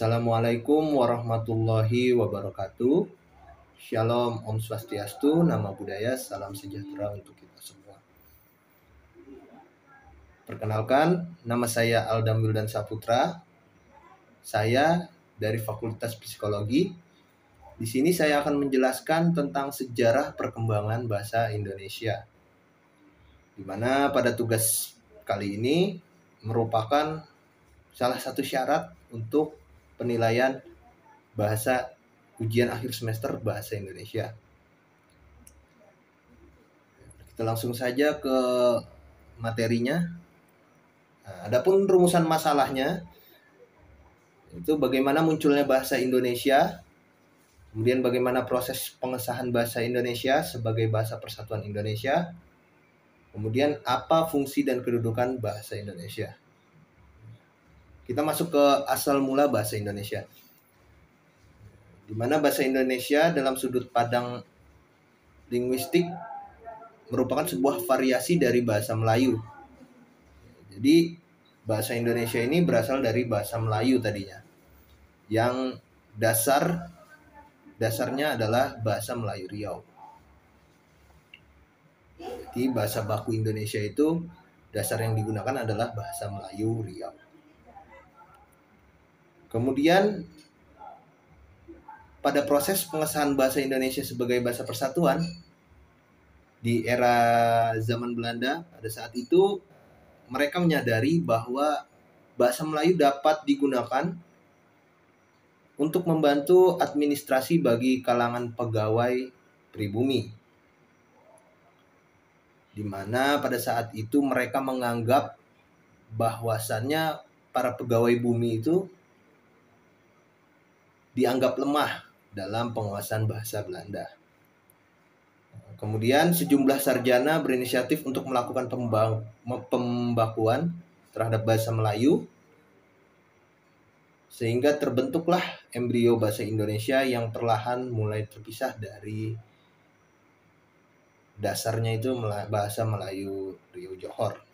Assalamualaikum warahmatullahi wabarakatuh. Shalom, Om Swastiastu, Nama Budaya, Salam Sejahtera untuk kita semua. Perkenalkan, nama saya Aldam Wildan Saputra. Saya dari Fakultas Psikologi. Di sini saya akan menjelaskan tentang sejarah perkembangan bahasa Indonesia. Di mana pada tugas kali ini merupakan salah satu syarat untuk penilaian bahasa ujian akhir semester bahasa Indonesia. Kita langsung saja ke materinya. Adapun rumusan masalahnya itu bagaimana munculnya bahasa Indonesia, kemudian bagaimana proses pengesahan bahasa Indonesia sebagai bahasa persatuan Indonesia, kemudian apa fungsi dan kedudukan bahasa Indonesia. Kita masuk ke asal mula bahasa Indonesia. Di mana bahasa Indonesia dalam sudut pandang linguistik merupakan sebuah variasi dari bahasa Melayu. Jadi bahasa Indonesia ini berasal dari bahasa Melayu tadinya, yang dasarnya adalah bahasa Melayu Riau. Jadi bahasa baku Indonesia itu dasar yang digunakan adalah bahasa Melayu Riau. Kemudian pada proses pengesahan bahasa Indonesia sebagai bahasa persatuan di era zaman Belanda, pada saat itu mereka menyadari bahwa bahasa Melayu dapat digunakan untuk membantu administrasi bagi kalangan pegawai pribumi. Di mana pada saat itu mereka menganggap bahwasannya para pegawai bumi itu dianggap lemah dalam penguasaan bahasa Belanda. Kemudian sejumlah sarjana berinisiatif untuk melakukan pembakuan terhadap bahasa Melayu, sehingga terbentuklah embrio bahasa Indonesia yang perlahan mulai terpisah dari dasarnya itu bahasa Melayu Riau Johor.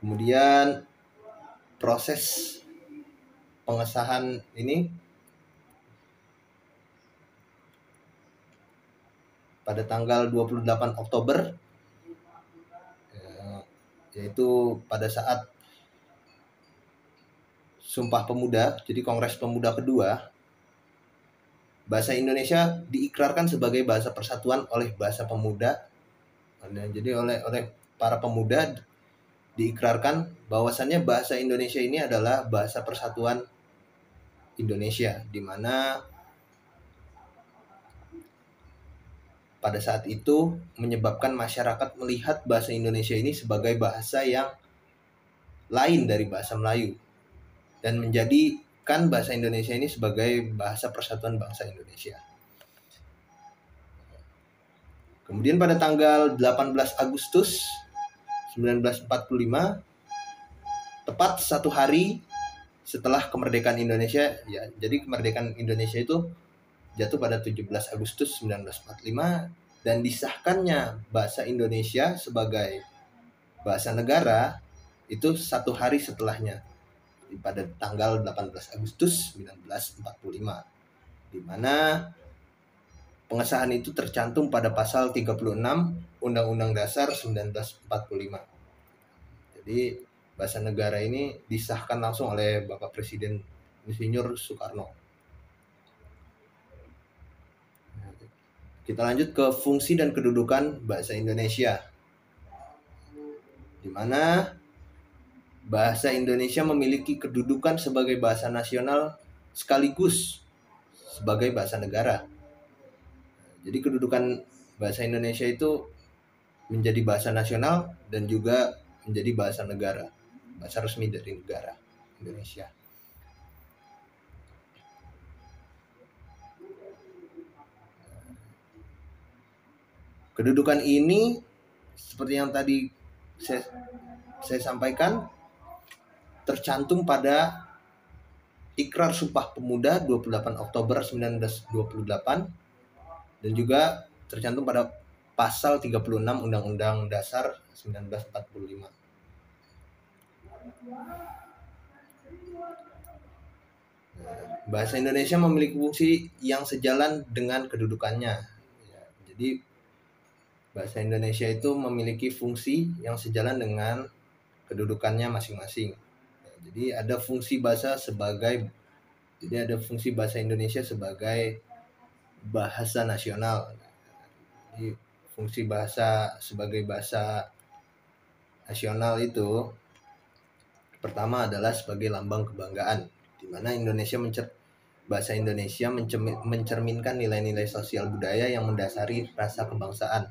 Kemudian proses pengesahan ini pada tanggal 28 Oktober, yaitu pada saat Sumpah Pemuda, jadi Kongres Pemuda kedua, bahasa Indonesia diikrarkan sebagai bahasa persatuan oleh bahasa pemuda. Jadi oleh para pemuda diikrarkan bahwasannya bahasa Indonesia ini adalah bahasa persatuan Indonesia, di mana pada saat itu menyebabkan masyarakat melihat bahasa Indonesia ini sebagai bahasa yang lain dari bahasa Melayu dan menjadikan bahasa Indonesia ini sebagai bahasa persatuan bangsa Indonesia. Kemudian pada tanggal 18 Agustus 1945, tepat satu hari setelah kemerdekaan Indonesia, ya, jadi kemerdekaan Indonesia itu jatuh pada 17 Agustus 1945 dan disahkannya bahasa Indonesia sebagai bahasa negara itu satu hari setelahnya, pada tanggal 18 Agustus 1945, di mana pengesahan itu tercantum pada pasal 36 Undang-Undang Dasar 1945. Jadi bahasa negara ini disahkan langsung oleh Bapak Presiden Insinyur Soekarno. Kita lanjut ke fungsi dan kedudukan bahasa Indonesia, di mana bahasa Indonesia memiliki kedudukan sebagai bahasa nasional sekaligus sebagai bahasa negara. Jadi kedudukan bahasa Indonesia itu menjadi bahasa nasional dan juga menjadi bahasa negara, bahasa resmi dari negara Indonesia. Kedudukan ini seperti yang tadi saya sampaikan tercantum pada Ikrar Sumpah Pemuda 28 Oktober 1928 dan juga tercantum pada Pasal 36 Undang-Undang Dasar 1945. Bahasa Indonesia memiliki fungsi yang sejalan dengan kedudukannya. Ya, jadi bahasa Indonesia itu memiliki fungsi yang sejalan dengan kedudukannya masing-masing. Ya, jadi ada fungsi bahasa Indonesia sebagai bahasa nasional. Jadi fungsi bahasa sebagai bahasa nasional itu pertama adalah sebagai lambang kebanggaan, di mana bahasa Indonesia mencerminkan nilai-nilai sosial budaya yang mendasari rasa kebangsaan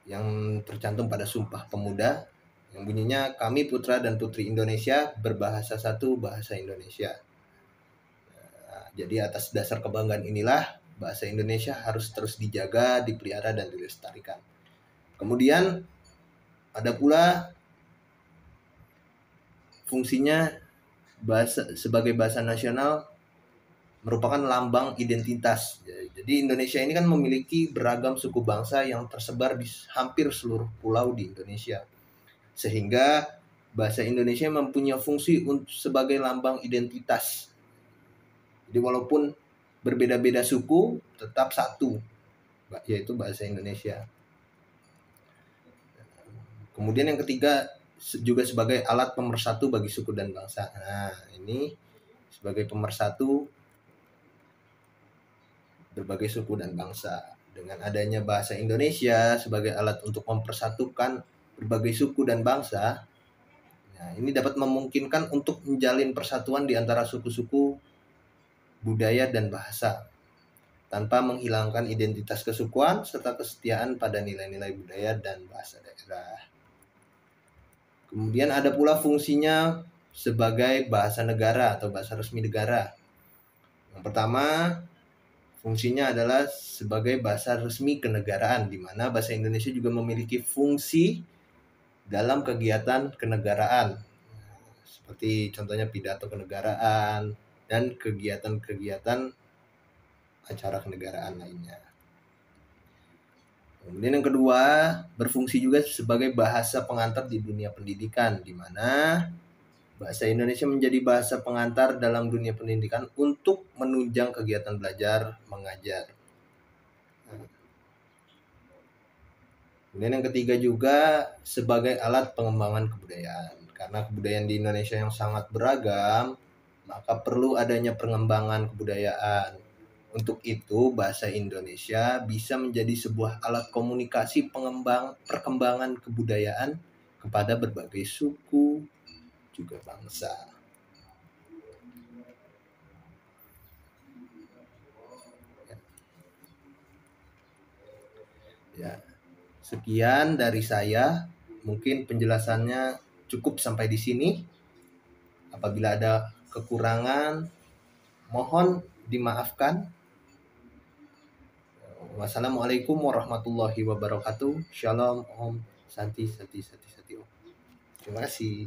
yang tercantum pada Sumpah Pemuda yang bunyinya, kami putra dan putri Indonesia berbahasa satu, bahasa Indonesia. Nah, jadi atas dasar kebanggaan inilah bahasa Indonesia harus terus dijaga, dipelihara, dan dilestarikan. Kemudian ada pula fungsinya sebagai bahasa nasional merupakan lambang identitas. Jadi Indonesia ini kan memiliki beragam suku bangsa yang tersebar di hampir seluruh pulau di Indonesia. Sehingga bahasa Indonesia mempunyai fungsi sebagai lambang identitas. Jadi walaupun berbeda-beda suku, tetap satu, yaitu bahasa Indonesia. Kemudian yang ketiga, juga sebagai alat pemersatu bagi suku dan bangsa. Nah, ini sebagai pemersatu berbagai suku dan bangsa. Dengan adanya bahasa Indonesia sebagai alat untuk mempersatukan berbagai suku dan bangsa, nah, ini dapat memungkinkan untuk menjalin persatuan di antara suku-suku, budaya, dan bahasa, tanpa menghilangkan identitas kesukuan serta kesetiaan pada nilai-nilai budaya dan bahasa daerah. Kemudian ada pula fungsinya sebagai bahasa negara atau bahasa resmi negara. Yang pertama, fungsinya adalah sebagai bahasa resmi kenegaraan, di mana bahasa Indonesia juga memiliki fungsi dalam kegiatan kenegaraan, seperti contohnya pidato kenegaraan dan kegiatan-kegiatan acara kenegaraan lainnya. Kemudian yang kedua, berfungsi juga sebagai bahasa pengantar di dunia pendidikan, di mana bahasa Indonesia menjadi bahasa pengantar dalam dunia pendidikan untuk menunjang kegiatan belajar mengajar. Kemudian yang ketiga juga sebagai alat pengembangan kebudayaan. Karena kebudayaan di Indonesia yang sangat beragam, maka perlu adanya pengembangan kebudayaan. Untuk itu, bahasa Indonesia bisa menjadi sebuah alat komunikasi perkembangan kebudayaan kepada berbagai suku, juga bangsa. Ya, sekian dari saya. Mungkin penjelasannya cukup sampai di sini. Apabila ada kekurangan, mohon dimaafkan. Wassalamualaikum warahmatullahi wabarakatuh. Shalom, Om, Santi, Om. Terima kasih.